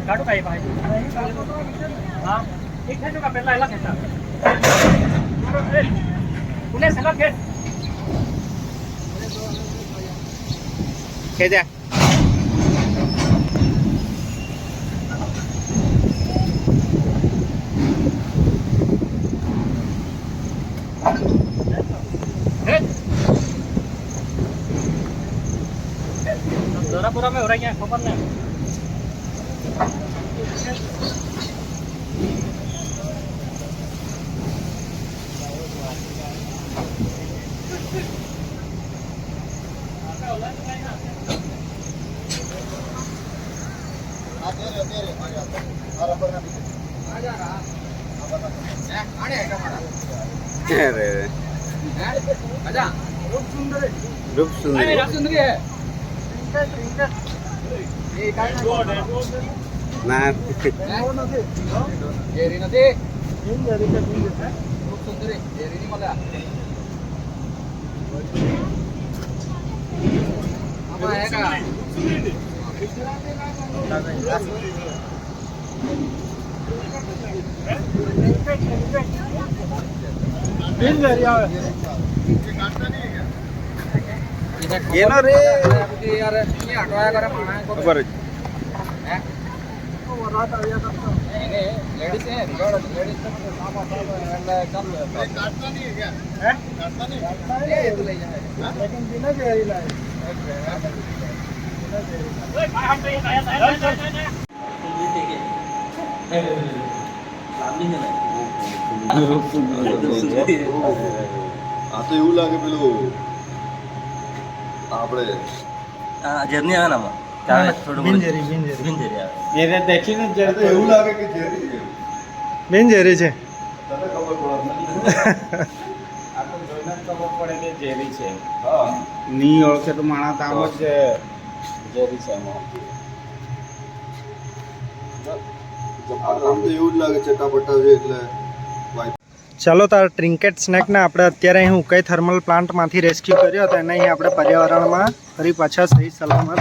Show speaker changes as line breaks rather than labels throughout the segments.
કાઢો કાઈ ભાઈ હા એક ખેંચો કા પહેલા એલા ખેંચા ઉને સલા ખેંચા पूरा में हो रहा है क्या खबर नहीं
रूप सुंदरी है ના જેરી નથી જેરી છે રૂપ સુંદરી જેરી ની મળ્યા આમાં હેકા બિન જેરી આવે કાટતા નહીં એનો રે યાર એ હટવાયા કરે પાણા ખબર હે ઓ રાત આવ્યા કરતો એને લેડીઝ હે લેડીઝ તો સામા એટલે ચાલુ હે કાટતા નહીં કે હે કાટતા નહીં એ તો લઈ જાય લેકિન બિના જેરી લાય ઓય ભાઈ હમ તો ये आया
આ તો એવું લાગે પેલું આપણે
આ જર્ની આવે નામાં ત્યારે થોડું
બિનજેરી
આવે
એને દેખીને જ
તો એવું લાગે કે જેરી છે
બિનજેરી છે
તને ખબર પડે
આ તો જોઈને જ ખબર પડે કે ઝેરી છે
હા
ની ઓળખે તો માણસ આમ જ ઝેરી છે એમાં
આમ તો એવું જ લાગે ચટાપટા છે એટલે
ચાલો તાર ટ્રિન્કેટ સ્નેકને આપણે અત્યારે અહીં ઉકાઈ થર્મલ પ્લાન્ટમાંથી રેસ્ક્યુ કર્યો હતો એને અહીં આપણે પર્યાવરણમાં ફરી પાછા સહી સલામત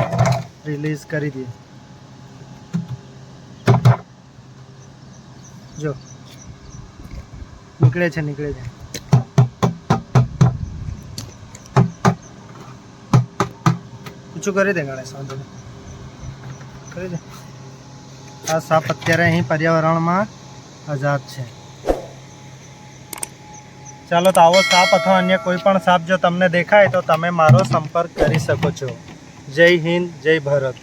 રિલીઝ કરી દઈએ જો નીકળે છે ઊંચું કરી દે ગણેશ વાંધો નહીં કરી દે આ સાપ અત્યારે અહીં પર્યાવરણમાં આઝાદ છે ચાલો તો આવો સાપ અથવા અન્ય કોઈ પણ સાપ જો તમને દેખાય તો તમે મારો સંપર્ક કરી શકો છો જય હિન્દ જય ભારત